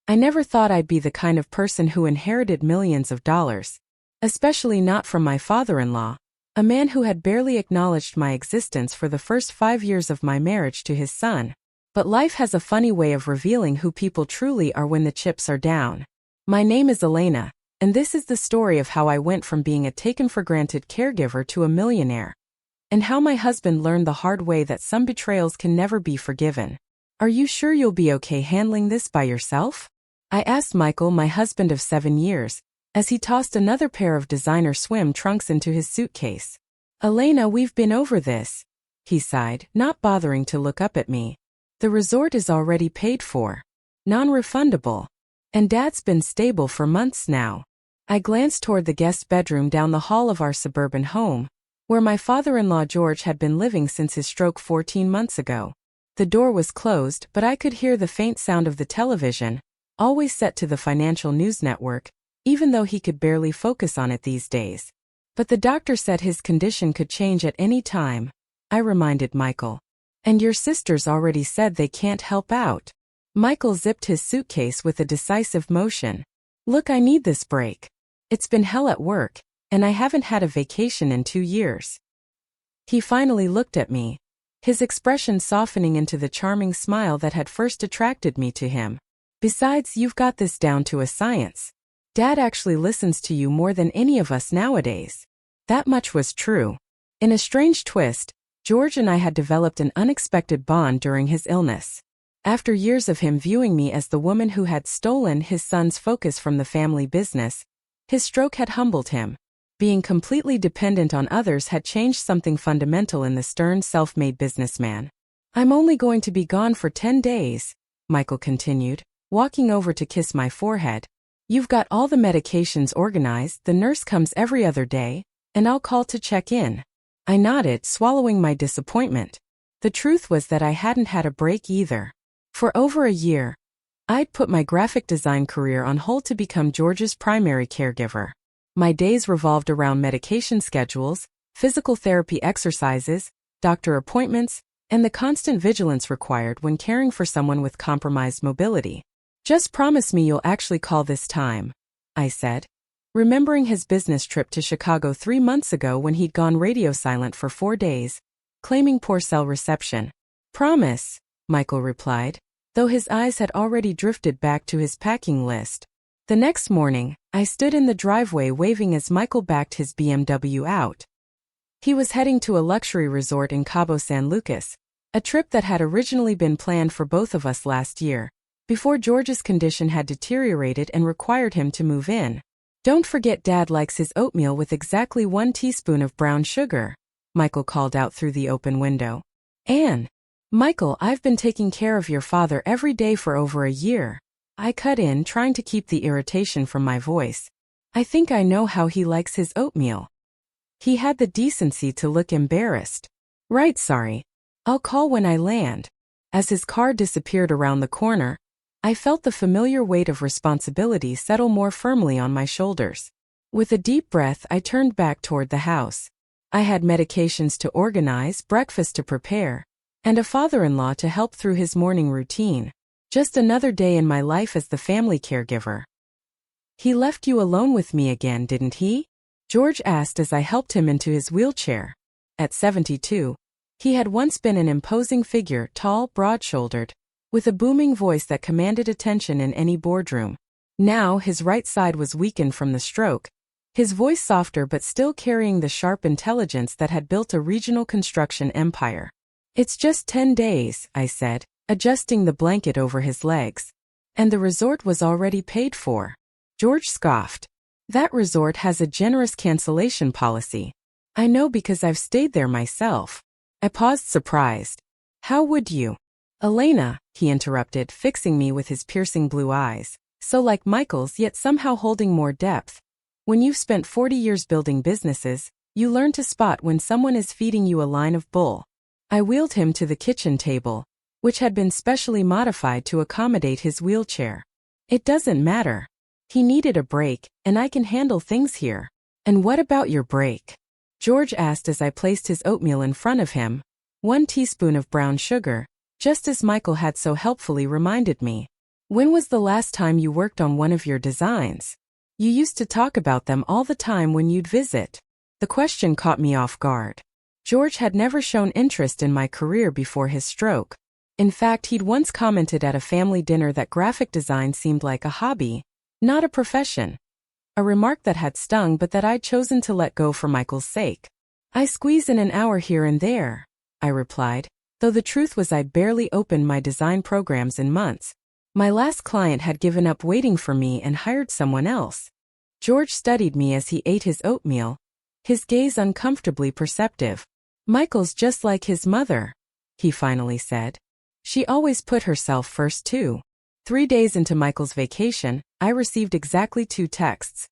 I never thought I'd be the kind of person who inherited millions of dollars. Especially not from my father-in-law, a man who had barely acknowledged my existence for the first 5 years of my marriage to his son. But life has a funny way of revealing who people truly are when the chips are down. My name is Elena, and this is the story of how I went from being a taken-for-granted caregiver to a millionaire. And how my husband learned the hard way that some betrayals can never be forgiven. Are you sure you'll be okay handling this by yourself? I asked Michael, my husband of 7 years, as he tossed another pair of designer swim trunks into his suitcase. Elena, we've been over this, he sighed, not bothering to look up at me. The resort is already paid for. Non-refundable. And Dad's been stable for months now. I glanced toward the guest bedroom down the hall of our suburban home, where my father-in-law George had been living since his stroke 14 months ago. The door was closed, but I could hear the faint sound of the television, always set to the financial news network, even though he could barely focus on it these days. But the doctor said his condition could change at any time, I reminded Michael. And your sisters already said they can't help out. Michael zipped his suitcase with a decisive motion. Look, I need this break. It's been hell at work, and I haven't had a vacation in 2 years. He finally looked at me, his expression softening into the charming smile that had first attracted me to him. Besides, you've got this down to a science. Dad actually listens to you more than any of us nowadays. That much was true. In a strange twist, George and I had developed an unexpected bond during his illness. After years of him viewing me as the woman who had stolen his son's focus from the family business, his stroke had humbled him. Being completely dependent on others had changed something fundamental in the stern, self-made businessman. I'm only going to be gone for 10 days, Michael continued, walking over to kiss my forehead. You've got all the medications organized, the nurse comes every other day, and I'll call to check in. I nodded, swallowing my disappointment. The truth was that I hadn't had a break either. For over a year, I'd put my graphic design career on hold to become George's primary caregiver. My days revolved around medication schedules, physical therapy exercises, doctor appointments, and the constant vigilance required when caring for someone with compromised mobility. Just promise me you'll actually call this time, I said, remembering his business trip to Chicago 3 months ago when he'd gone radio silent for 4 days, claiming poor cell reception. Promise, Michael replied, though his eyes had already drifted back to his packing list. The next morning, I stood in the driveway waving as Michael backed his BMW out. He was heading to a luxury resort in Cabo San Lucas, a trip that had originally been planned for both of us last year, before George's condition had deteriorated and required him to move in. Don't forget Dad likes his oatmeal with exactly 1 teaspoon of brown sugar, Michael called out through the open window. Anne. Michael, I've been taking care of your father every day for over a year. I cut in, trying to keep the irritation from my voice. I think I know how he likes his oatmeal. He had the decency to look embarrassed. Right, sorry. I'll call when I land. As his car disappeared around the corner, I felt the familiar weight of responsibility settle more firmly on my shoulders. With a deep breath, I turned back toward the house. I had medications to organize, breakfast to prepare, and a father-in-law to help through his morning routine. Just another day in my life as the family caregiver. He left you alone with me again, didn't he? George asked as I helped him into his wheelchair. At 72, he had once been an imposing figure, tall, broad-shouldered, with a booming voice that commanded attention in any boardroom. Now his right side was weakened from the stroke, his voice softer but still carrying the sharp intelligence that had built a regional construction empire. It's just 10 days, I said, adjusting the blanket over his legs. And the resort was already paid for. George scoffed. That resort has a generous cancellation policy. I know because I've stayed there myself. I paused, surprised. How would you? Elena, he interrupted, fixing me with his piercing blue eyes, so like Michael's yet somehow holding more depth. When you've spent 40 years building businesses, you learn to spot when someone is feeding you a line of bull. I wheeled him to the kitchen table, which had been specially modified to accommodate his wheelchair. It doesn't matter. He needed a break, and I can handle things here. And what about your break? George asked as I placed his oatmeal in front of him, 1 teaspoon of brown sugar, just as Michael had so helpfully reminded me. When was the last time you worked on one of your designs? You used to talk about them all the time when you'd visit. The question caught me off guard. George had never shown interest in my career before his stroke. In fact, he'd once commented at a family dinner that graphic design seemed like a hobby, not a profession. A remark that had stung but that I'd chosen to let go for Michael's sake. I squeeze in an hour here and there, I replied, though the truth was I'd barely opened my design programs in months. My last client had given up waiting for me and hired someone else. George studied me as he ate his oatmeal, his gaze uncomfortably perceptive. Michael's just like his mother, he finally said. She always put herself first too. 3 days into Michael's vacation, I received exactly 2 texts.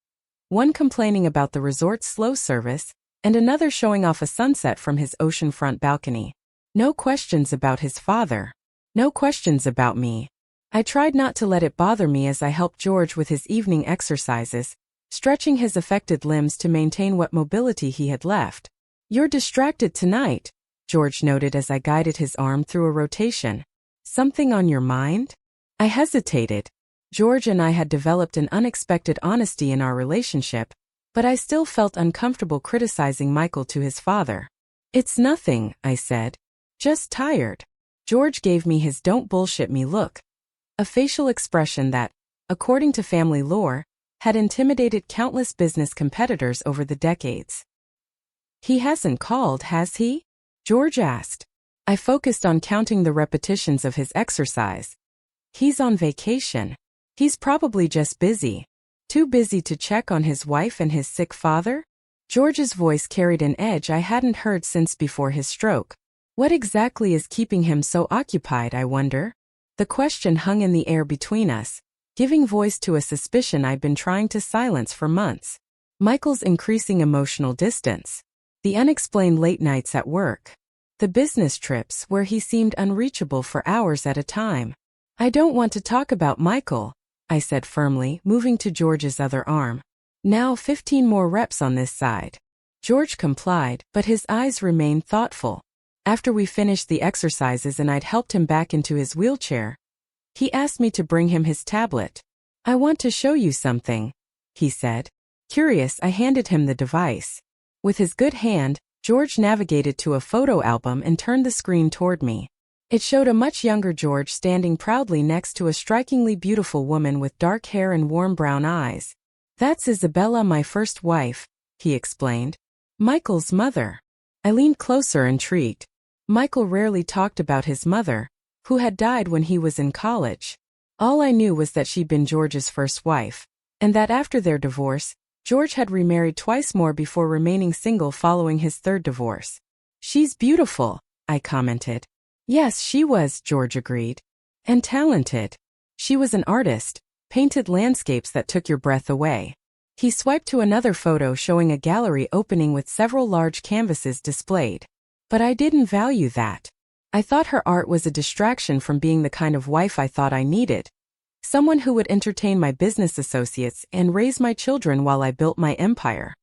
One complaining about the resort's slow service, and another showing off a sunset from his oceanfront balcony. No questions about his father. No questions about me. I tried not to let it bother me as I helped George with his evening exercises, stretching his affected limbs to maintain what mobility he had left. "You're distracted tonight," George noted as I guided his arm through a rotation. "Something on your mind?" I hesitated. George and I had developed an unexpected honesty in our relationship, but I still felt uncomfortable criticizing Michael to his father. "It's nothing," I said. "Just tired." George gave me his "don't bullshit me" look. A facial expression that, according to family lore, had intimidated countless business competitors over the decades. "He hasn't called, has he?" George asked. I focused on counting the repetitions of his exercise. "He's on vacation. He's probably just busy. Too busy to check on his wife and his sick father?" George's voice carried an edge I hadn't heard since before his stroke. What exactly is keeping him so occupied, I wonder? The question hung in the air between us, giving voice to a suspicion I'd been trying to silence for months. Michael's increasing emotional distance. The unexplained late nights at work. The business trips where he seemed unreachable for hours at a time. "I don't want to talk about Michael," I said firmly, moving to George's other arm. "Now 15 more reps on this side." George complied, but his eyes remained thoughtful. After we finished the exercises and I'd helped him back into his wheelchair, he asked me to bring him his tablet. "I want to show you something," he said. Curious, I handed him the device. With his good hand, George navigated to a photo album and turned the screen toward me. It showed a much younger George standing proudly next to a strikingly beautiful woman with dark hair and warm brown eyes. "That's Isabella, my first wife," he explained. "Michael's mother." I leaned closer, intrigued. Michael rarely talked about his mother, who had died when he was in college. All I knew was that she'd been George's first wife, and that after their divorce, George had remarried twice more before remaining single following his third divorce. "She's beautiful," I commented. "Yes, she was," George agreed. "And talented. She was an artist, painted landscapes that took your breath away." He swiped to another photo showing a gallery opening with several large canvases displayed. But I didn't value that. I thought her art was a distraction from being the kind of wife I thought I needed. Someone who would entertain my business associates and raise my children while I built my empire.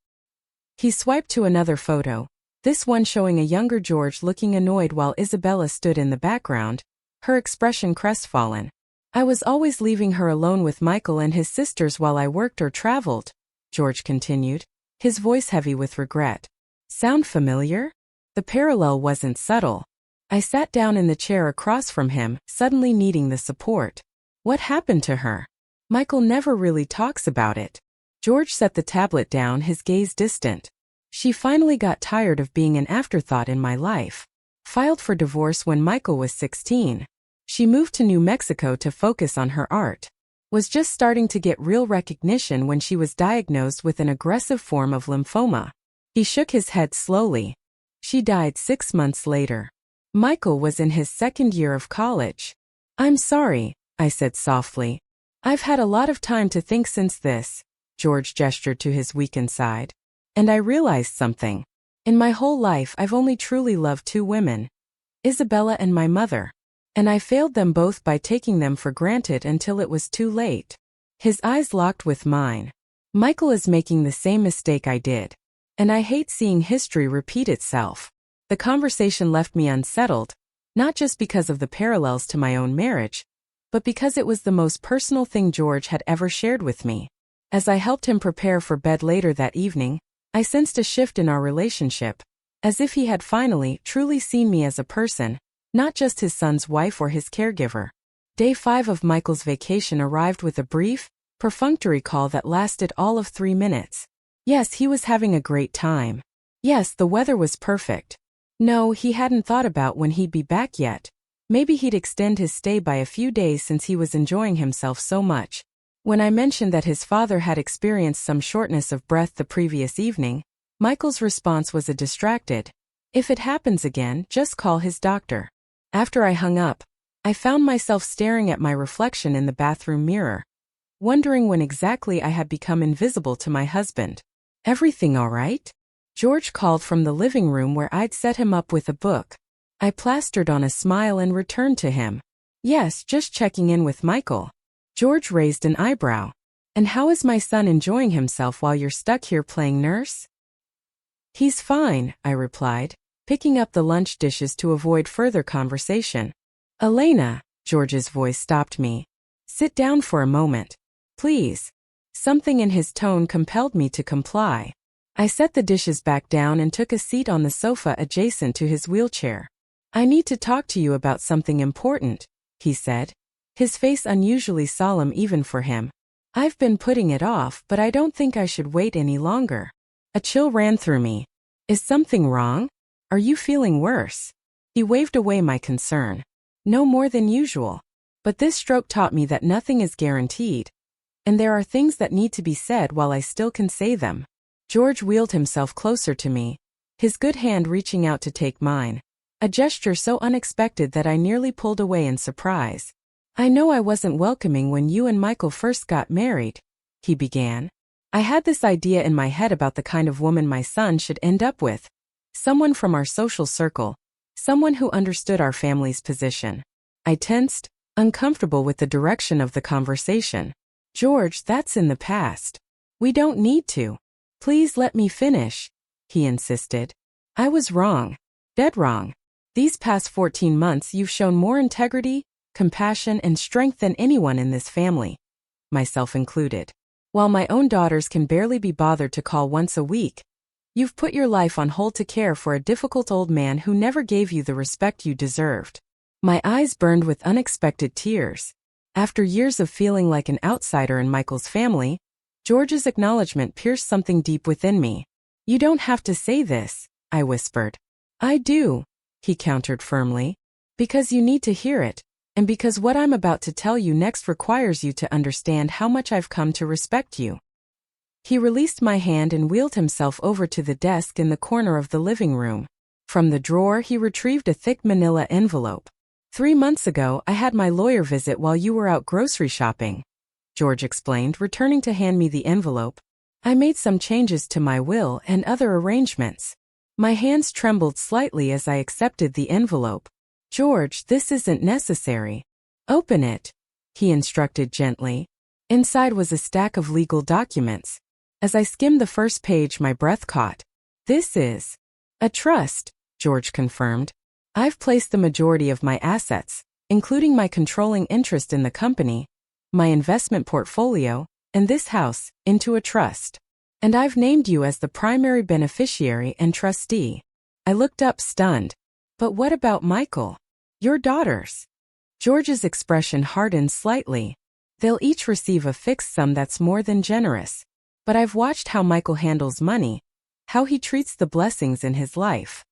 He swiped to another photo, this one showing a younger George looking annoyed while Isabella stood in the background, her expression crestfallen. "I was always leaving her alone with Michael and his sisters while I worked or traveled," George continued, his voice heavy with regret. "Sound familiar?" The parallel wasn't subtle. I sat down in the chair across from him, suddenly needing the support. "What happened to her?" "Michael never really talks about it." George set the tablet down, his gaze distant. "She finally got tired of being an afterthought in my life. Filed for divorce when Michael was 16. She moved to New Mexico to focus on her art. Was just starting to get real recognition when she was diagnosed with an aggressive form of lymphoma." He shook his head slowly. "She died 6 months later. Michael was in his second year of college." "I'm sorry," I said softly. "I've had a lot of time to think since this." George gestured to his weakened side. "And I realized something. In my whole life I've only truly loved 2 women. Isabella and my mother. And I failed them both by taking them for granted until it was too late." His eyes locked with mine. "Michael is making the same mistake I did. And I hate seeing history repeat itself." The conversation left me unsettled, not just because of the parallels to my own marriage, but because it was the most personal thing George had ever shared with me. As I helped him prepare for bed later that evening, I sensed a shift in our relationship, as if he had finally, truly seen me as a person, not just his son's wife or his caregiver. Day 5 of Michael's vacation arrived with a brief, perfunctory call that lasted all of 3 minutes. Yes, he was having a great time. Yes, the weather was perfect. No, he hadn't thought about when he'd be back yet. Maybe he'd extend his stay by a few days since he was enjoying himself so much. When I mentioned that his father had experienced some shortness of breath the previous evening, Michael's response was a distracted, "If it happens again, just call his doctor." After I hung up, I found myself staring at my reflection in the bathroom mirror, wondering when exactly I had become invisible to my husband. "Everything all right?" George called from the living room where I'd set him up with a book. I plastered on a smile and returned to him. "Yes, just checking in with Michael." George raised an eyebrow. "And how is my son enjoying himself while you're stuck here playing nurse?" "He's fine," I replied, picking up the lunch dishes to avoid further conversation. "Elena," George's voice stopped me. "Sit down for a moment. Please." Something in his tone compelled me to comply. I set the dishes back down and took a seat on the sofa adjacent to his wheelchair. "I need to talk to you about something important," he said, his face unusually solemn even for him. "I've been putting it off, but I don't think I should wait any longer." A chill ran through me. "Is something wrong? Are you feeling worse?" He waved away my concern. "No more than usual. But this stroke taught me that nothing is guaranteed, and there are things that need to be said while I still can say them." George wheeled himself closer to me, his good hand reaching out to take mine, a gesture so unexpected that I nearly pulled away in surprise. "I know I wasn't welcoming when you and Michael first got married," he began. "I had this idea in my head about the kind of woman my son should end up with. Someone from our social circle, someone who understood our family's position." I tensed, uncomfortable with the direction of the conversation. "George, that's in the past. We don't need to. Please let me finish," he insisted. "I was wrong. Dead wrong. These past 14 months you've shown more integrity, compassion, and strength than anyone in this family, myself included. While my own daughters can barely be bothered to call once a week, you've put your life on hold to care for a difficult old man who never gave you the respect you deserved." My eyes burned with unexpected tears. After years of feeling like an outsider in Michael's family, George's acknowledgement pierced something deep within me. "You don't have to say this," I whispered. "I do," he countered firmly, "because you need to hear it, and because what I'm about to tell you next requires you to understand how much I've come to respect you." He released my hand and wheeled himself over to the desk in the corner of the living room. From the drawer he retrieved a thick manila envelope. "3 months ago I had my lawyer visit while you were out grocery shopping," George explained, returning to hand me the envelope. "I made some changes to my will and other arrangements." My hands trembled slightly as I accepted the envelope. "George, this isn't necessary. Open it," he instructed gently. Inside was a stack of legal documents. As I skimmed the first page, my breath caught. "This is a trust," George confirmed. "I've placed the majority of my assets, including my controlling interest in the company, my investment portfolio, and this house, into a trust. And I've named you as the primary beneficiary and trustee." I looked up stunned. "But what about Michael? Your daughters?" George's expression hardened slightly. "They'll each receive a fixed sum that's more than generous. But I've watched how Michael handles money, how he treats the blessings in his life.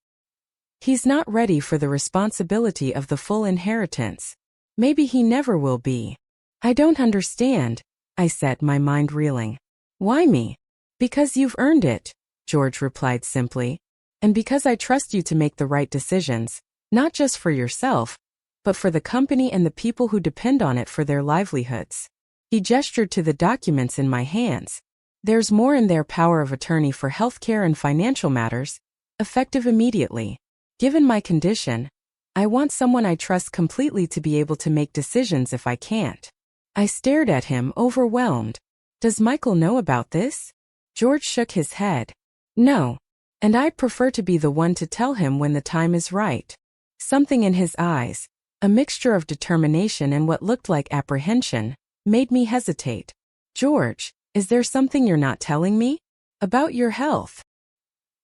He's not ready for the responsibility of the full inheritance. Maybe he never will be." "I don't understand," I said, my mind reeling. "Why me?" "Because you've earned it," George replied simply. "And because I trust you to make the right decisions, not just for yourself, but for the company and the people who depend on it for their livelihoods." He gestured to the documents in my hands. "There's more in their power of attorney for healthcare and financial matters, effective immediately. Given my condition, I want someone I trust completely to be able to make decisions if I can't." I stared at him, overwhelmed. "Does Michael know about this?" George shook his head. "No. And I'd prefer to be the one to tell him when the time is right." Something in his eyes, a mixture of determination and what looked like apprehension, made me hesitate. "George, is there something you're not telling me? About your health?"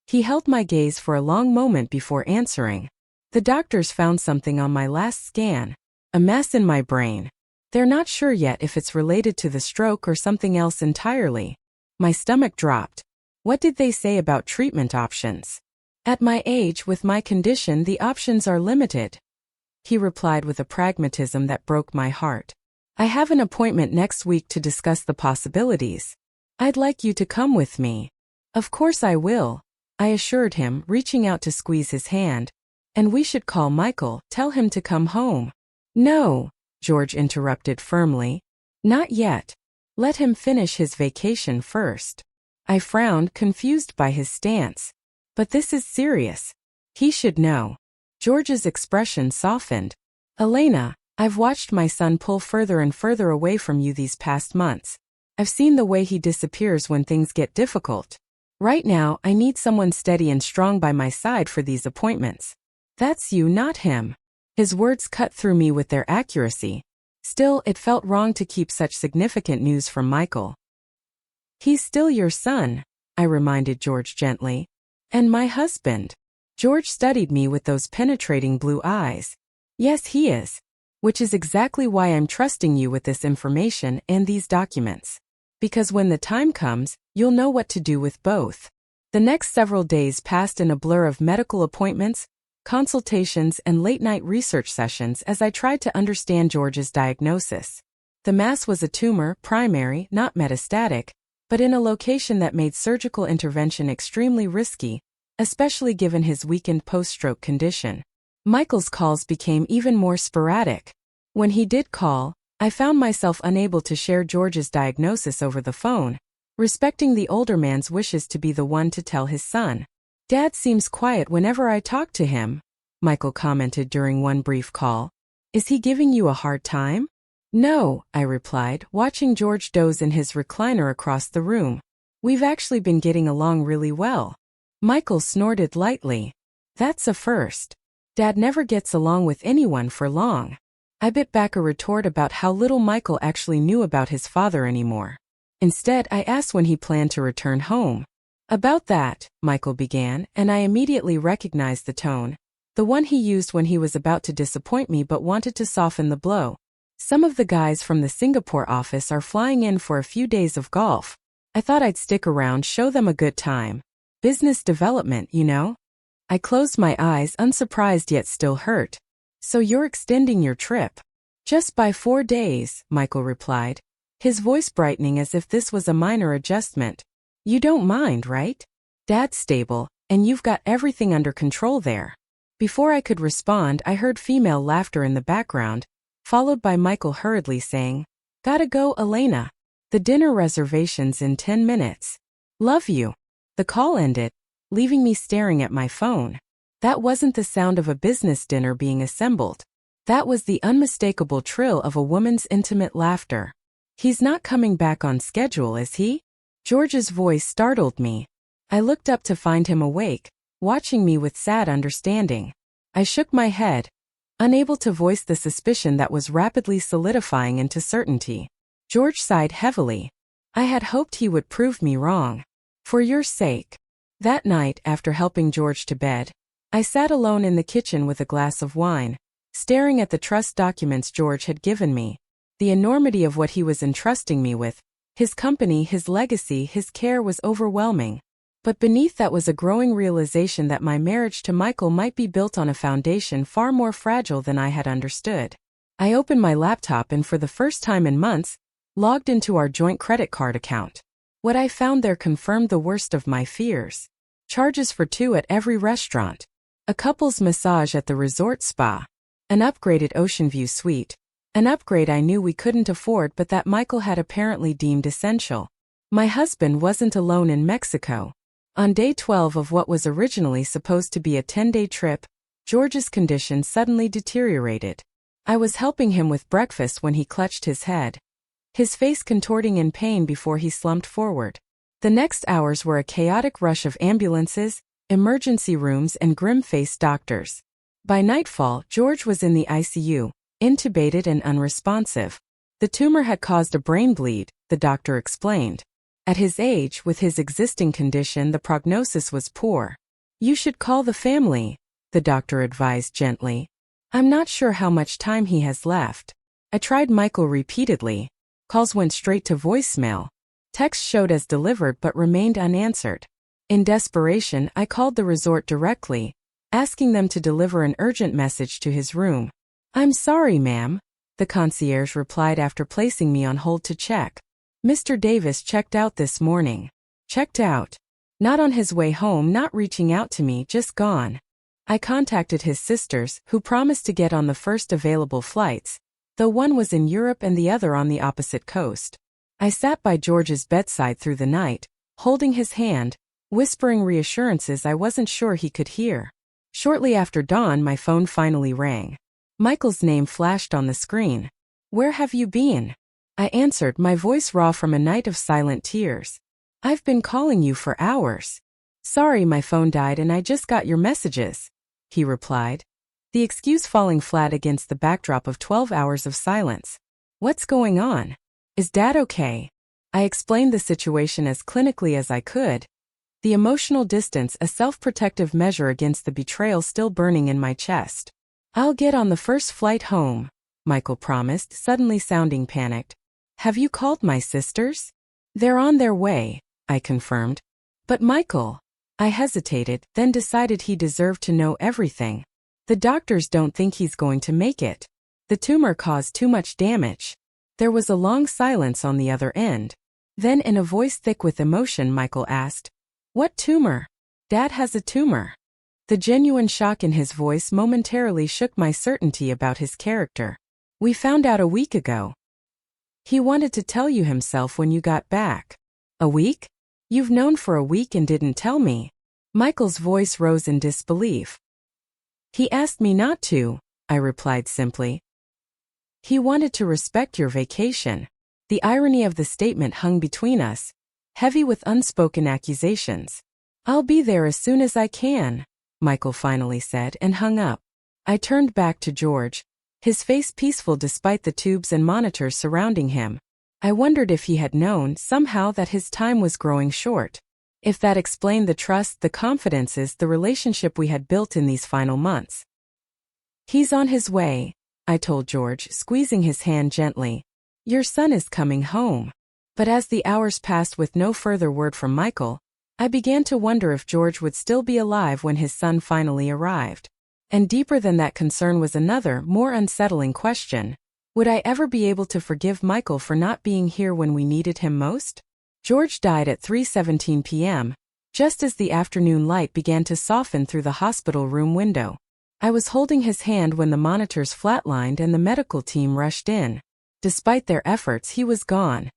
He held my gaze for a long moment before answering. "The doctors found something on my last scan. A mass in my brain. They're not sure yet if it's related to the stroke or something else entirely." My stomach dropped. What did they say about treatment options? "At my age, with my condition, the options are limited," he replied with a pragmatism that broke my heart. "I have an appointment next week to discuss the possibilities. I'd like you to come with me." "Of course I will," I assured him, reaching out to squeeze his hand. "And we should call Michael, tell him to come home." "No," George interrupted firmly. "Not yet. Let him finish his vacation first." I frowned, confused by his stance. "But this is serious. He should know." George's expression softened. "Elena, I've watched my son pull further and further away from you these past months. I've seen the way he disappears when things get difficult. Right now, I need someone steady and strong by my side for these appointments. That's you, not him." His words cut through me with their accuracy. Still, it felt wrong to keep such significant news from Michael. "He's still your son," I reminded George gently. "And my husband." George studied me with those penetrating blue eyes. "Yes, he is. Which is exactly why I'm trusting you with this information and these documents. Because when the time comes, you'll know what to do with both." The next several days passed in a blur of medical appointments, consultations, and late-night research sessions as I tried to understand George's diagnosis. The mass was a tumor, primary, not metastatic, but in a location that made surgical intervention extremely risky, especially given his weakened post-stroke condition. Michael's calls became even more sporadic. When he did call, I found myself unable to share George's diagnosis over the phone, respecting the older man's wishes to be the one to tell his son. "Dad seems quiet whenever I talk to him," Michael commented during one brief call. "Is he giving you a hard time?" "No," I replied, watching George doze in his recliner across the room. "We've actually been getting along really well." Michael snorted lightly. "That's a first. Dad never gets along with anyone for long." I bit back a retort about how little Michael actually knew about his father anymore. Instead, I asked when he planned to return home. "About that," Michael began, and I immediately recognized the tone. The one he used when he was about to disappoint me but wanted to soften the blow. "Some of the guys from the Singapore office are flying in for a few days of golf. I thought I'd stick around, show them a good time. Business development, you know?" I closed my eyes, unsurprised yet still hurt. "So you're extending your trip?" "Just by 4 days," Michael replied, his voice brightening as if this was a minor adjustment. "You don't mind, right? Dad's stable, and you've got everything under control there." Before I could respond, I heard female laughter in the background, followed by Michael hurriedly saying, "Gotta go, Elena. The dinner reservation's in 10 minutes. Love you." The call ended, leaving me staring at my phone. That wasn't the sound of a business dinner being assembled. That was the unmistakable trill of a woman's intimate laughter. "He's not coming back on schedule, is he?" George's voice startled me. I looked up to find him awake, watching me with sad understanding. I shook my head, unable to voice the suspicion that was rapidly solidifying into certainty. George sighed heavily. "I had hoped he would prove me wrong. For your sake." That night, after helping George to bed, I sat alone in the kitchen with a glass of wine, staring at the trust documents George had given me. The enormity of what he was entrusting me with, his company, his legacy, his care was overwhelming. But beneath that was a growing realization that my marriage to Michael might be built on a foundation far more fragile than I had understood. I opened my laptop and for the first time in months, logged into our joint credit card account. What I found there confirmed the worst of my fears. Charges for 2 at every restaurant. A couple's massage at the resort spa. An upgraded ocean view suite. An upgrade I knew we couldn't afford but that Michael had apparently deemed essential. My husband wasn't alone in Mexico. On day 12 of what was originally supposed to be a 10-day trip, George's condition suddenly deteriorated. I was helping him with breakfast when he clutched his head, his face contorting in pain before he slumped forward. The next hours were a chaotic rush of ambulances, emergency rooms, and grim-faced doctors. By nightfall, George was in the ICU, intubated and unresponsive. The tumor had caused a brain bleed, the doctor explained. At his age, with his existing condition, the prognosis was poor. You should call the family, the doctor advised gently. I'm not sure how much time he has left. I tried Michael repeatedly. Calls went straight to voicemail. Texts showed as delivered but remained unanswered. In desperation, I called the resort directly, asking them to deliver an urgent message to his room. I'm sorry, ma'am, the concierge replied after placing me on hold to check. Mr. Davis checked out this morning. Checked out. Not on his way home, not reaching out to me, just gone. I contacted his sisters, who promised to get on the first available flights, though one was in Europe and the other on the opposite coast. I sat by George's bedside through the night, holding his hand, whispering reassurances I wasn't sure he could hear. Shortly after dawn, my phone finally rang. Michael's name flashed on the screen. Where have you been? I answered, my voice raw from a night of silent tears. I've been calling you for hours. Sorry, my phone died and I just got your messages, he replied, the excuse falling flat against the backdrop of 12 hours of silence. What's going on? Is Dad okay? I explained the situation as clinically as I could, the emotional distance a self-protective measure against the betrayal still burning in my chest. I'll get on the first flight home, Michael promised, suddenly sounding panicked. Have you called my sisters? They're on their way, I confirmed. But Michael, I hesitated, then decided he deserved to know everything. The doctors don't think he's going to make it. The tumor caused too much damage. There was a long silence on the other end. Then, in a voice thick with emotion, Michael asked, what tumor? Dad has a tumor. The genuine shock in his voice momentarily shook my certainty about his character. We found out a week ago. He wanted to tell you himself when you got back. A week? You've known for a week and didn't tell me. Michael's voice rose in disbelief. He asked me not to, I replied simply. He wanted to respect your vacation. The irony of the statement hung between us, heavy with unspoken accusations. I'll be there as soon as I can, Michael finally said and hung up. I turned back to George, his face peaceful despite the tubes and monitors surrounding him. I wondered if he had known somehow that his time was growing short. If that explained the trust, the confidences, the relationship we had built in these final months. He's on his way, I told George, squeezing his hand gently. Your son is coming home. But as the hours passed with no further word from Michael, I began to wonder if George would still be alive when his son finally arrived. And deeper than that concern was another, more unsettling question. Would I ever be able to forgive Michael for not being here when we needed him most? George died at 3:17 p.m., just as the afternoon light began to soften through the hospital room window. I was holding his hand when the monitors flatlined and the medical team rushed in. Despite their efforts, he was gone.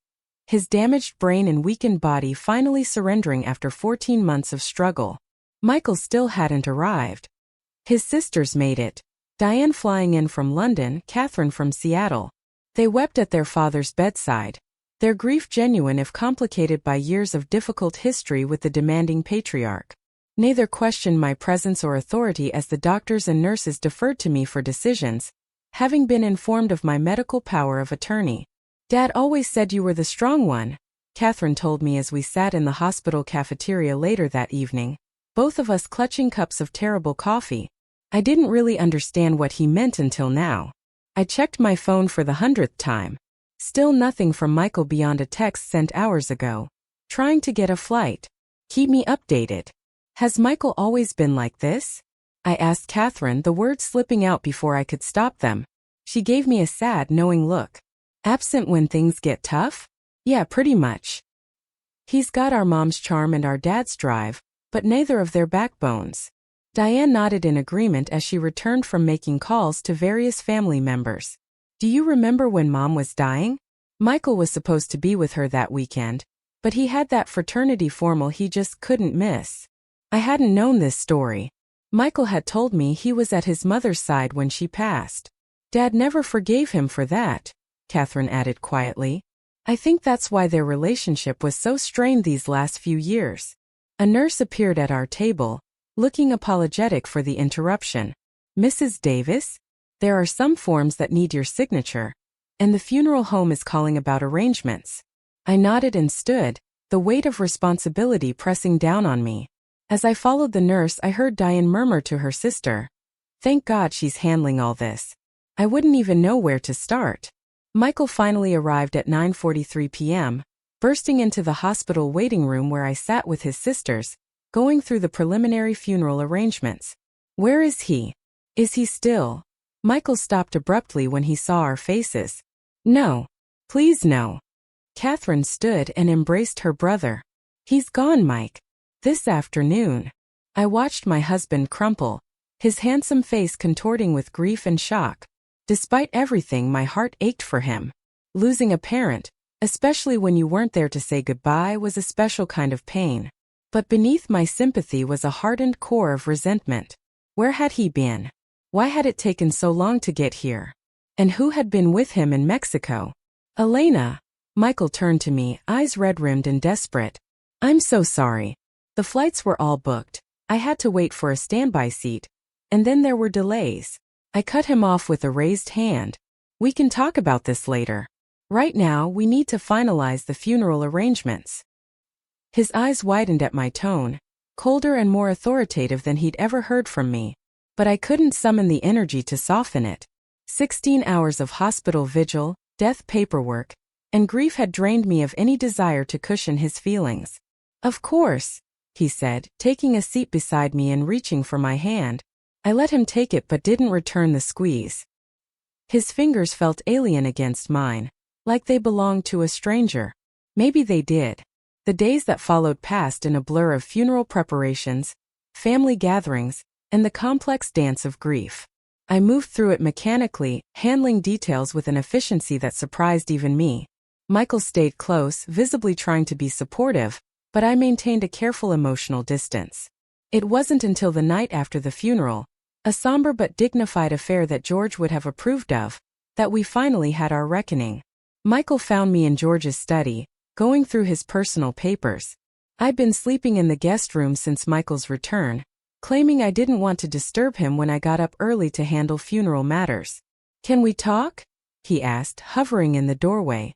His damaged brain and weakened body finally surrendering after 14 months of struggle. Michael still hadn't arrived. His sisters made it. Diane flying in from London, Catherine from Seattle. They wept at their father's bedside, their grief genuine if complicated by years of difficult history with the demanding patriarch. Neither questioned my presence or authority as the doctors and nurses deferred to me for decisions, having been informed of my medical power of attorney. Dad always said you were the strong one, Catherine told me as we sat in the hospital cafeteria later that evening, both of us clutching cups of terrible coffee. I didn't really understand what he meant until now. I checked my phone for the 100th time. Still nothing from Michael beyond a text sent hours ago. Trying to get a flight. Keep me updated. Has Michael always been like this? I asked Catherine, the words slipping out before I could stop them. She gave me a sad, knowing look. Absent when things get tough? Yeah, pretty much. He's got our mom's charm and our dad's drive, but neither of their backbones. Diane nodded in agreement as she returned from making calls to various family members. Do you remember when Mom was dying? Michael was supposed to be with her that weekend, but he had that fraternity formal he just couldn't miss. I hadn't known this story. Michael had told me he was at his mother's side when she passed. Dad never forgave him for that, Catherine added quietly. I think that's why their relationship was so strained these last few years. A nurse appeared at our table, looking apologetic for the interruption. Mrs. Davis? There are some forms that need your signature, and the funeral home is calling about arrangements. I nodded and stood, the weight of responsibility pressing down on me. As I followed the nurse, I heard Diane murmur to her sister, "Thank God she's handling all this. I wouldn't even know where to start." Michael finally arrived at 9:43 p.m., bursting into the hospital waiting room where I sat with his sisters, going through the preliminary funeral arrangements. "Where is he? Is he still?" Michael stopped abruptly when he saw our faces. "No. Please no." Catherine stood and embraced her brother. "He's gone, Mike. This afternoon." I watched my husband crumple, his handsome face contorting with grief and shock. Despite everything, my heart ached for him. Losing a parent, especially when you weren't there to say goodbye, was a special kind of pain. But beneath my sympathy was a hardened core of resentment. Where had he been? Why had it taken so long to get here? And who had been with him in Mexico? "Elena." Michael turned to me, eyes red-rimmed and desperate. "I'm so sorry. The flights were all booked. I had to wait for a standby seat. And then there were delays." I cut him off with a raised hand. "We can talk about this later. Right now, we need to finalize the funeral arrangements." His eyes widened at my tone, colder and more authoritative than he'd ever heard from me. But I couldn't summon the energy to soften it. 16 hours of hospital vigil, death paperwork, and grief had drained me of any desire to cushion his feelings. "Of course," he said, taking a seat beside me and reaching for my hand. I let him take it but didn't return the squeeze. His fingers felt alien against mine, like they belonged to a stranger. Maybe they did. The days that followed passed in a blur of funeral preparations, family gatherings, and the complex dance of grief. I moved through it mechanically, handling details with an efficiency that surprised even me. Michael stayed close, visibly trying to be supportive, but I maintained a careful emotional distance. It wasn't until the night after the funeral, a somber but dignified affair that George would have approved of, that we finally had our reckoning. Michael found me in George's study, going through his personal papers. I'd been sleeping in the guest room since Michael's return, claiming I didn't want to disturb him when I got up early to handle funeral matters. "Can we talk?" he asked, hovering in the doorway.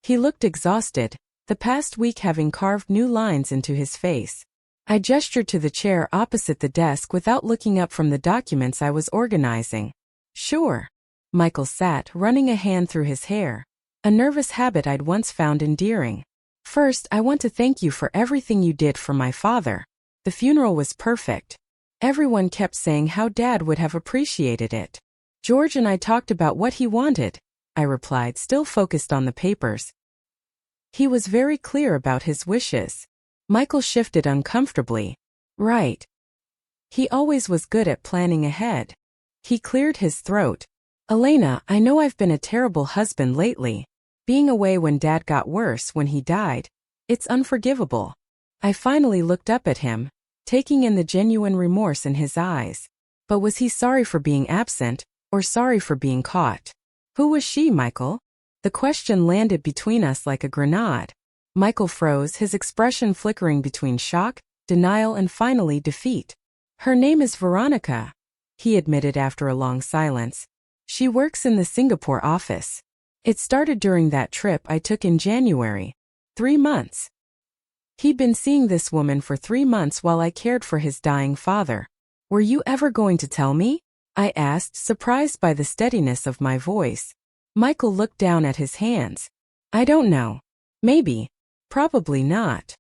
He looked exhausted, the past week having carved new lines into his face. I gestured to the chair opposite the desk without looking up from the documents I was organizing. "Sure." Michael sat, running a hand through his hair, a nervous habit I'd once found endearing. "First, I want to thank you for everything you did for my father. The funeral was perfect. Everyone kept saying how Dad would have appreciated it. George and I talked about what he wanted," I replied, still focused on the papers. "He was very clear about his wishes." Michael shifted uncomfortably. "Right. He always was good at planning ahead." He cleared his throat. "Elena, I know I've been a terrible husband lately. Being away when Dad got worse when he died. It's unforgivable." I finally looked up at him, taking in the genuine remorse in his eyes. But was he sorry for being absent, or sorry for being caught? Who was she, Michael? The question landed between us like a grenade. Michael froze, his expression flickering between shock, denial, and finally defeat. "Her name is Veronica," he admitted after a long silence. "She works in the Singapore office. It started during that trip I took in January. 3 months. He'd been seeing this woman for 3 months while I cared for his dying father. Were you ever going to tell me?" I asked, surprised by the steadiness of my voice. Michael looked down at his hands. "I don't know. Maybe. Probably not."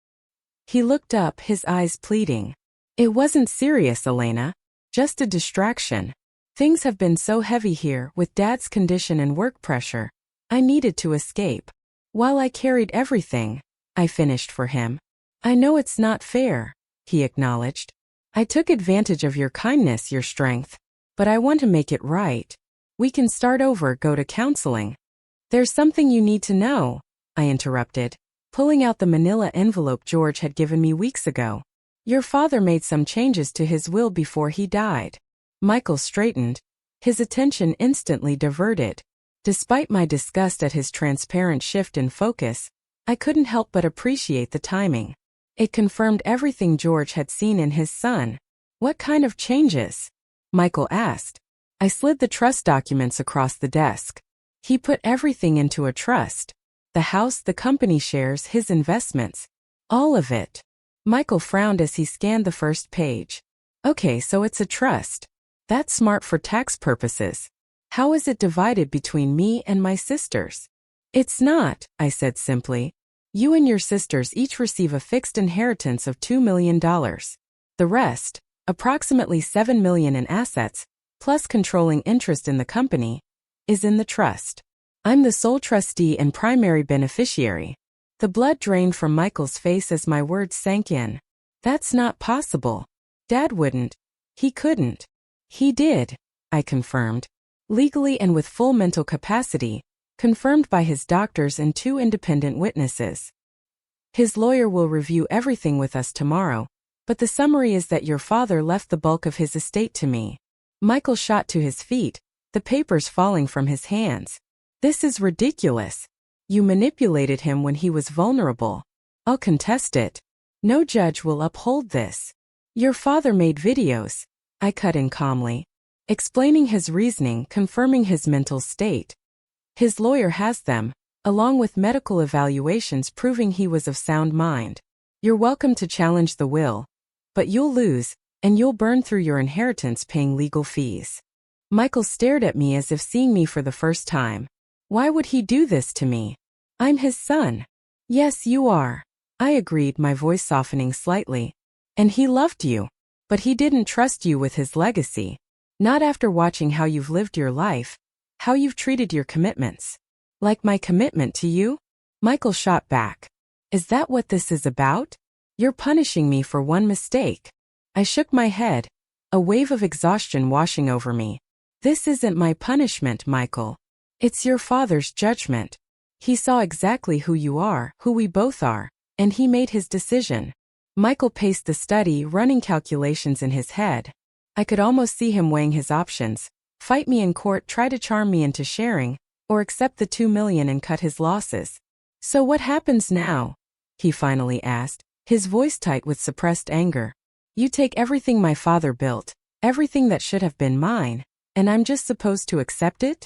He looked up, his eyes pleading. "It wasn't serious, Elena. Just a distraction. Things have been so heavy here, with Dad's condition and work pressure. I needed to escape. While I carried everything, I finished for him." "I know it's not fair," he acknowledged. "I took advantage of your kindness, your strength. But I want to make it right. We can start over, go to counseling." "There's something you need to know," I interrupted, pulling out the manila envelope George had given me weeks ago. "Your father made some changes to his will before he died." Michael straightened, his attention instantly diverted. Despite my disgust at his transparent shift in focus, I couldn't help but appreciate the timing. It confirmed everything George had seen in his son. "What kind of changes?" Michael asked. I slid the trust documents across the desk. He put everything into a trust. The house, the company shares, his investments. All of it. Michael frowned as he scanned the first page. Okay, so it's a trust. That's smart for tax purposes. How is it divided between me and my sisters? It's not, I said simply. You and your sisters each receive a fixed inheritance of $2 million. The rest, approximately $7 million in assets, plus controlling interest in the company, is in the trust. I'm the sole trustee and primary beneficiary. The blood drained from Michael's face as my words sank in. That's not possible. Dad wouldn't. He couldn't. He did, I confirmed. Legally and with full mental capacity, confirmed by his doctors and 2 independent witnesses. His lawyer will review everything with us tomorrow, but the summary is that your father left the bulk of his estate to me. Michael shot to his feet, the papers falling from his hands. This is ridiculous. You manipulated him when he was vulnerable. I'll contest it. No judge will uphold this. Your father made videos, I cut in calmly, explaining his reasoning, confirming his mental state. His lawyer has them, along with medical evaluations proving he was of sound mind. You're welcome to challenge the will, but you'll lose, and you'll burn through your inheritance paying legal fees. Michael stared at me as if seeing me for the first time. Why would he do this to me? I'm his son. Yes, you are. I agreed, my voice softening slightly. And he loved you. But he didn't trust you with his legacy. Not after watching how you've lived your life, how you've treated your commitments. Like my commitment to you? Michael shot back. Is that what this is about? You're punishing me for one mistake. I shook my head, a wave of exhaustion washing over me. This isn't my punishment, Michael. It's your father's judgment. He saw exactly who you are, who we both are, and he made his decision. Michael paced the study, running calculations in his head. I could almost see him weighing his options. Fight me in court, try to charm me into sharing, or accept the $2 million and cut his losses. So what happens now? He finally asked, his voice tight with suppressed anger. You take everything my father built, everything that should have been mine, and I'm just supposed to accept it?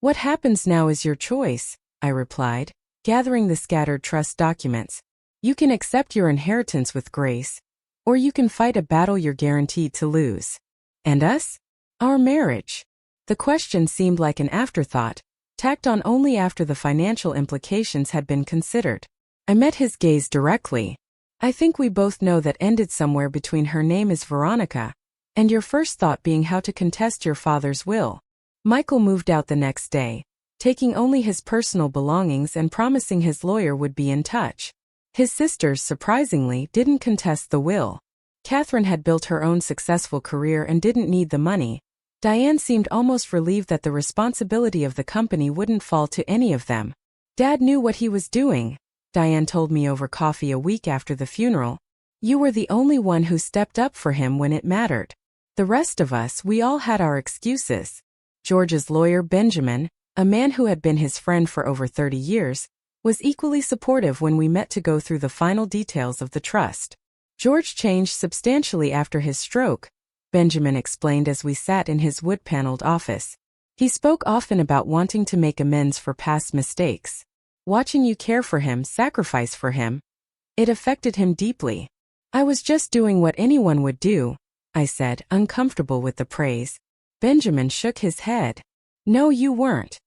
What happens now is your choice, I replied, gathering the scattered trust documents. You can accept your inheritance with grace, or you can fight a battle you're guaranteed to lose. And us? Our marriage. The question seemed like an afterthought, tacked on only after the financial implications had been considered. I met his gaze directly. I think we both know that ended somewhere between her name is Veronica, and your first thought being how to contest your father's will. Michael moved out the next day, taking only his personal belongings and promising his lawyer would be in touch. His sisters, surprisingly, didn't contest the will. Catherine had built her own successful career and didn't need the money. Diane seemed almost relieved that the responsibility of the company wouldn't fall to any of them. Dad knew what he was doing, Diane told me over coffee a week after the funeral. You were the only one who stepped up for him when it mattered. The rest of us, we all had our excuses. George's lawyer, Benjamin, a man who had been his friend for over 30 years, was equally supportive when we met to go through the final details of the trust. George changed substantially after his stroke, Benjamin explained as we sat in his wood-paneled office. He spoke often about wanting to make amends for past mistakes. Watching you care for him, sacrifice for him, it affected him deeply. I was just doing what anyone would do, I said, uncomfortable with the praise. Benjamin shook his head. No, you weren't.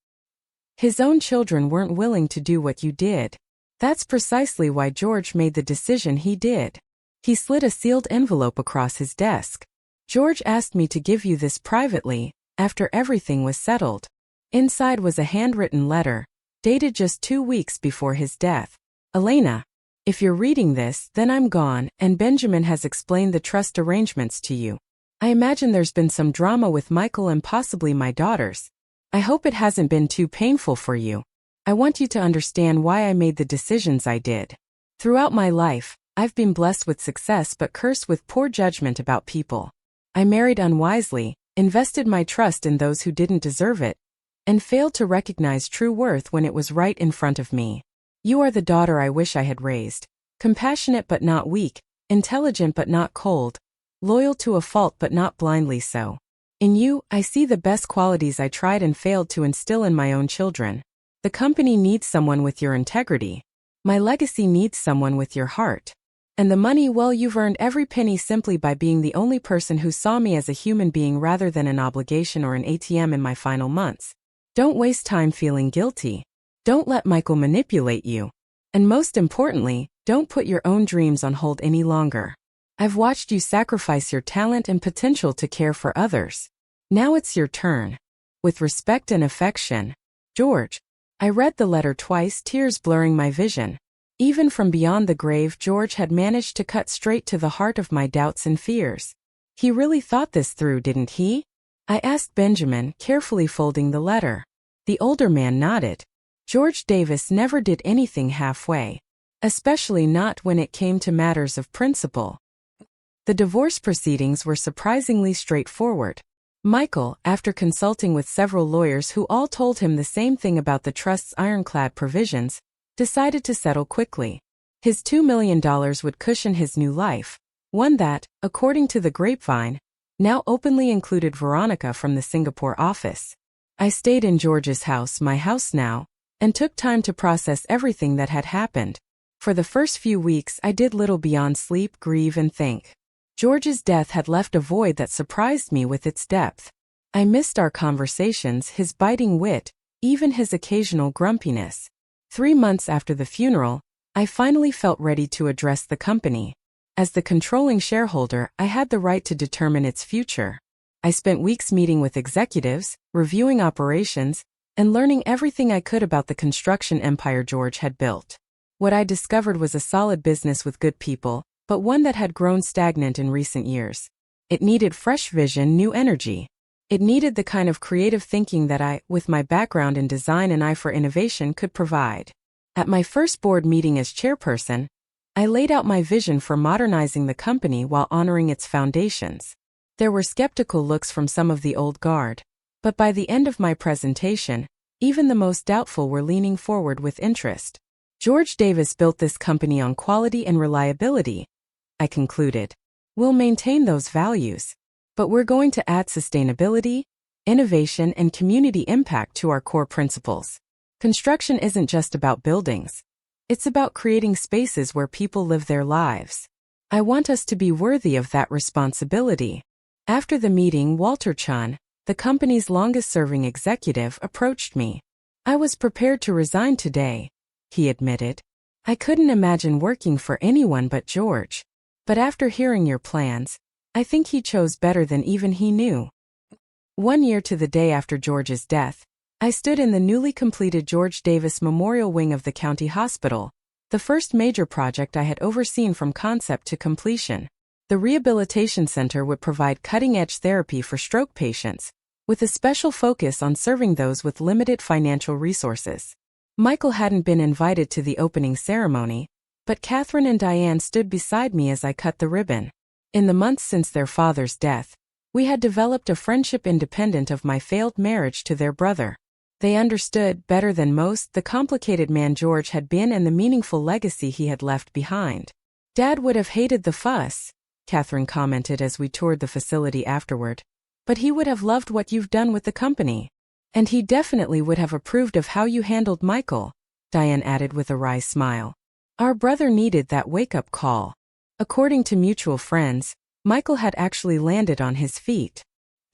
His own children weren't willing to do what you did. That's precisely why George made the decision he did. He slid a sealed envelope across his desk. George asked me to give you this privately, after everything was settled. Inside was a handwritten letter, dated just 2 weeks before his death. Elena, if you're reading this, then I'm gone, and Benjamin has explained the trust arrangements to you. I imagine there's been some drama with Michael and possibly my daughters. I hope it hasn't been too painful for you. I want you to understand why I made the decisions I did. Throughout my life, I've been blessed with success but cursed with poor judgment about people. I married unwisely, invested my trust in those who didn't deserve it, and failed to recognize true worth when it was right in front of me. You are the daughter I wish I had raised. Compassionate but not weak, intelligent but not cold, loyal to a fault but not blindly so. In you, I see the best qualities I tried and failed to instill in my own children. The company needs someone with your integrity. My legacy needs someone with your heart. And the money, well, you've earned every penny simply by being the only person who saw me as a human being rather than an obligation or an ATM in my final months. Don't waste time feeling guilty. Don't let Michael manipulate you. And most importantly, don't put your own dreams on hold any longer. I've watched you sacrifice your talent and potential to care for others. Now it's your turn. With respect and affection, George. I read the letter twice, tears blurring my vision. Even from beyond the grave, George had managed to cut straight to the heart of my doubts and fears. He really thought this through, didn't he? I asked Benjamin, carefully folding the letter. The older man nodded. George Davis never did anything halfway, especially not when it came to matters of principle. The divorce proceedings were surprisingly straightforward. Michael, after consulting with several lawyers who all told him the same thing about the trust's ironclad provisions, decided to settle quickly. His $2 million would cushion his new life, one that, according to the grapevine, now openly included Veronica from the Singapore office. I stayed in George's house, my house now, and took time to process everything that had happened. For the first few weeks, I did little beyond sleep, grieve, and think. George's death had left a void that surprised me with its depth. I missed our conversations, his biting wit, even his occasional grumpiness. 3 months after the funeral, I finally felt ready to address the company. As the controlling shareholder, I had the right to determine its future. I spent weeks meeting with executives, reviewing operations, and learning everything I could about the construction empire George had built. What I discovered was a solid business with good people, but one that had grown stagnant in recent years. It needed fresh vision, new energy. It needed the kind of creative thinking that I, with my background in design and eye for innovation, could provide. At my first board meeting as chairperson, I laid out my vision for modernizing the company while honoring its foundations. There were skeptical looks from some of the old guard, but by the end of my presentation, even the most doubtful were leaning forward with interest. George Davis built this company on quality and reliability, I concluded. We'll maintain those values, but we're going to add sustainability, innovation, and community impact to our core principles. Construction isn't just about buildings. It's about creating spaces where people live their lives. I want us to be worthy of that responsibility. After the meeting, Walter Chun, the company's longest-serving executive, approached me. I was prepared to resign today, he admitted. I couldn't imagine working for anyone but George. But after hearing your plans, I think he chose better than even he knew. 1 year to the day after George's death, I stood in the newly completed George Davis Memorial Wing of the county hospital, the first major project I had overseen from concept to completion. The rehabilitation center would provide cutting-edge therapy for stroke patients, with a special focus on serving those with limited financial resources. Michael hadn't been invited to the opening ceremony, but Catherine and Diane stood beside me as I cut the ribbon. In the months since their father's death, we had developed a friendship independent of my failed marriage to their brother. They understood, better than most, the complicated man George had been and the meaningful legacy he had left behind. Dad would have hated the fuss, Catherine commented as we toured the facility afterward. But he would have loved what you've done with the company. And he definitely would have approved of how you handled Michael, Diane added with a wry smile. Our brother needed that wake-up call. According to mutual friends, Michael had actually landed on his feet.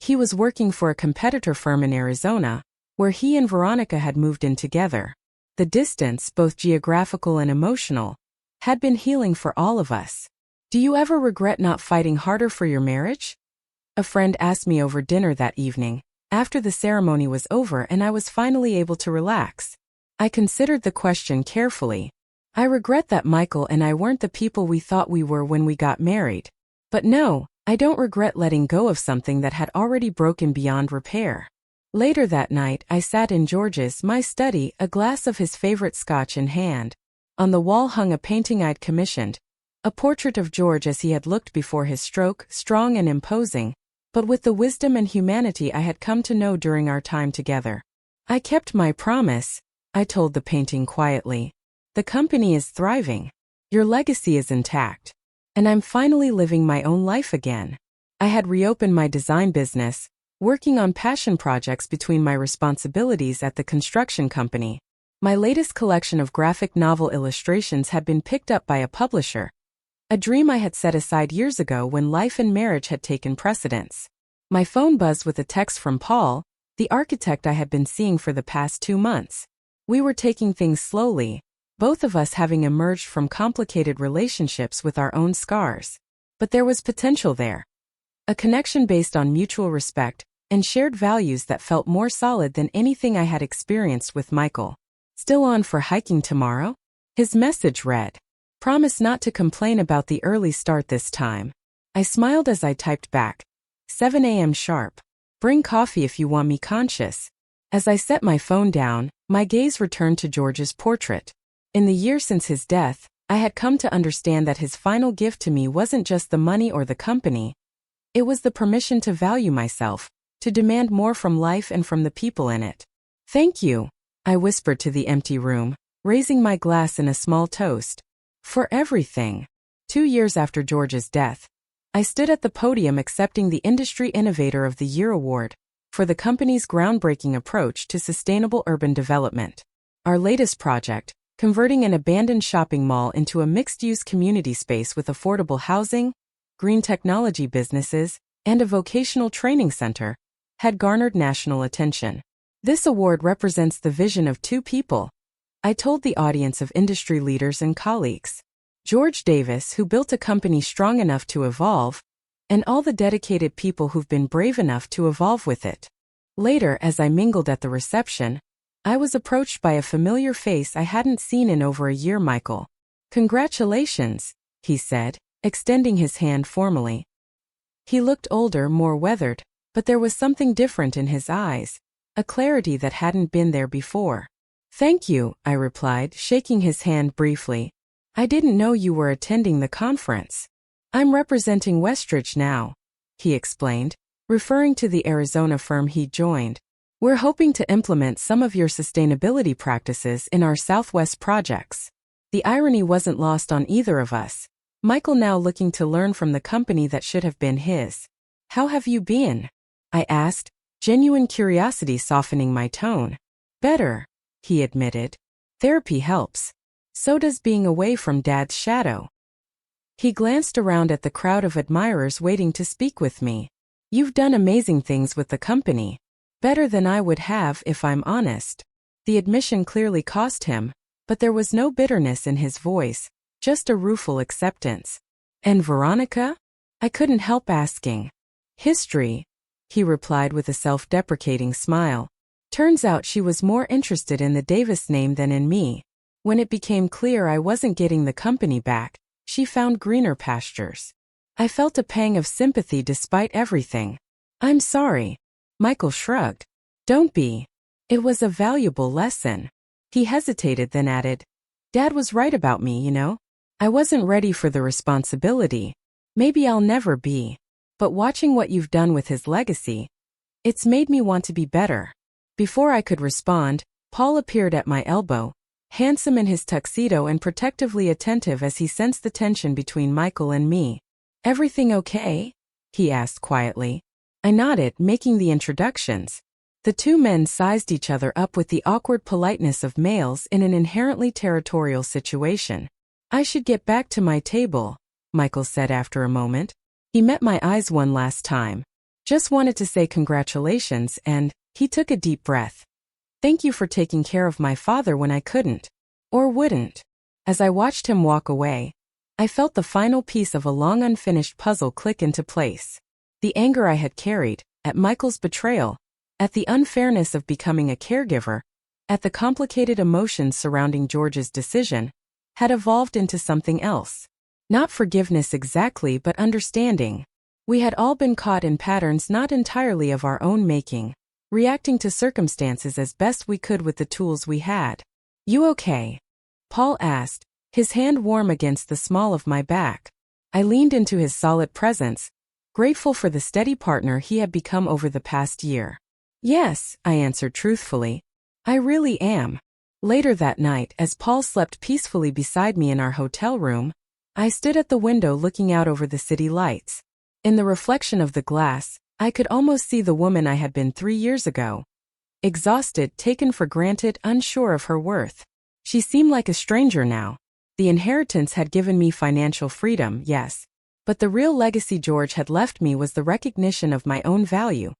He was working for a competitor firm in Arizona, where he and Veronica had moved in together. The distance, both geographical and emotional, had been healing for all of us. Do you ever regret not fighting harder for your marriage? A friend asked me over dinner that evening, after the ceremony was over and I was finally able to relax. I considered the question carefully. I regret that Michael and I weren't the people we thought we were when we got married. But no, I don't regret letting go of something that had already broken beyond repair. Later that night, I sat in George's, my study, a glass of his favorite scotch in hand. On the wall hung a painting I'd commissioned, a portrait of George as he had looked before his stroke, strong and imposing, but with the wisdom and humanity I had come to know during our time together. I kept my promise, I told the painting quietly. The company is thriving. Your legacy is intact. And I'm finally living my own life again. I had reopened my design business, working on passion projects between my responsibilities at the construction company. My latest collection of graphic novel illustrations had been picked up by a publisher, a dream I had set aside years ago when life and marriage had taken precedence. My phone buzzed with a text from Paul, the architect I had been seeing for the past 2 months. We were taking things slowly, both of us having emerged from complicated relationships with our own scars. But there was potential there. A connection based on mutual respect and shared values that felt more solid than anything I had experienced with Michael. Still on for hiking tomorrow? His message read. Promise not to complain about the early start this time. I smiled as I typed back. 7 a.m. sharp. Bring coffee if you want me conscious. As I set my phone down, my gaze returned to George's portrait. In the year since his death, I had come to understand that his final gift to me wasn't just the money or the company. It was the permission to value myself, to demand more from life and from the people in it. Thank you, I whispered to the empty room, raising my glass in a small toast. For everything. 2 years after George's death, I stood at the podium accepting the Industry Innovator of the Year award for the company's groundbreaking approach to sustainable urban development. Our latest project, converting an abandoned shopping mall into a mixed-use community space with affordable housing, green technology businesses, and a vocational training center, had garnered national attention. This award represents the vision of 2 people, I told the audience of industry leaders and colleagues. George Davis, who built a company strong enough to evolve, and all the dedicated people who've been brave enough to evolve with it. Later, as I mingled at the reception, I was approached by a familiar face I hadn't seen in over a year. Michael. Congratulations, he said, extending his hand formally. He looked older, more weathered, but there was something different in his eyes, a clarity that hadn't been there before. Thank you, I replied, shaking his hand briefly. I didn't know you were attending the conference. I'm representing Westridge now, he explained, referring to the Arizona firm he joined. We're hoping to implement some of your sustainability practices in our Southwest projects. The irony wasn't lost on either of us. Michael now looking to learn from the company that should have been his. How have you been? I asked, genuine curiosity softening my tone. Better, he admitted. Therapy helps. So does being away from Dad's shadow. He glanced around at the crowd of admirers waiting to speak with me. You've done amazing things with the company. Better than I would have if I'm honest. The admission clearly cost him, but there was no bitterness in his voice, just a rueful acceptance. And Veronica? I couldn't help asking. History, he replied with a self-deprecating smile. Turns out she was more interested in the Davis name than in me. When it became clear I wasn't getting the company back, she found greener pastures. I felt a pang of sympathy despite everything. I'm sorry. Michael shrugged. Don't be. It was a valuable lesson. He hesitated, then added, Dad was right about me, you know. I wasn't ready for the responsibility. Maybe I'll never be. But watching what you've done with his legacy, it's made me want to be better. Before I could respond, Paul appeared at my elbow, handsome in his tuxedo and protectively attentive as he sensed the tension between Michael and me. Everything okay? He asked quietly. I nodded, making the introductions. The 2 men sized each other up with the awkward politeness of males in an inherently territorial situation. I should get back to my table, Michael said after a moment. He met my eyes one last time. Just wanted to say congratulations, and he took a deep breath. Thank you for taking care of my father when I couldn't. Or wouldn't. As I watched him walk away, I felt the final piece of a long unfinished puzzle click into place. The anger I had carried, at Michael's betrayal, at the unfairness of becoming a caregiver, at the complicated emotions surrounding George's decision, had evolved into something else. Not forgiveness exactly, but understanding. We had all been caught in patterns not entirely of our own making, reacting to circumstances as best we could with the tools we had. You okay? Paul asked, his hand warm against the small of my back. I leaned into his solid presence, grateful for the steady partner he had become over the past year. Yes, I answered truthfully. I really am. Later that night, as Paul slept peacefully beside me in our hotel room, I stood at the window looking out over the city lights. In the reflection of the glass, I could almost see the woman I had been 3 years ago. Exhausted, taken for granted, unsure of her worth. She seemed like a stranger now. The inheritance had given me financial freedom, yes. But the real legacy George had left me was the recognition of my own value.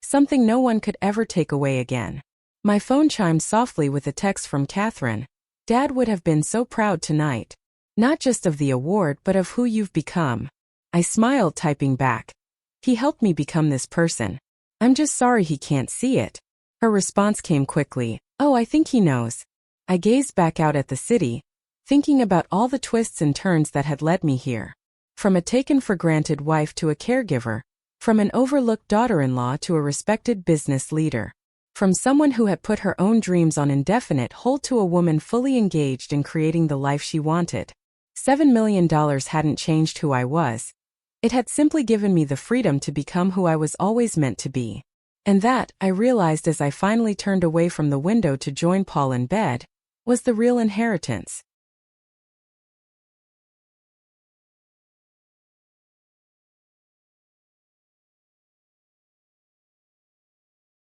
Something no one could ever take away again. My phone chimed softly with a text from Catherine. Dad would have been so proud tonight. Not just of the award but of who you've become. I smiled, typing back. He helped me become this person. I'm just sorry he can't see it. Her response came quickly. Oh, I think he knows. I gazed back out at the city, thinking about all the twists and turns that had led me here. From a taken-for-granted wife to a caregiver. From an overlooked daughter-in-law to a respected business leader. From someone who had put her own dreams on indefinite hold to a woman fully engaged in creating the life she wanted. $7 million hadn't changed who I was. It had simply given me the freedom to become who I was always meant to be. And that, I realized as I finally turned away from the window to join Paul in bed, was the real inheritance.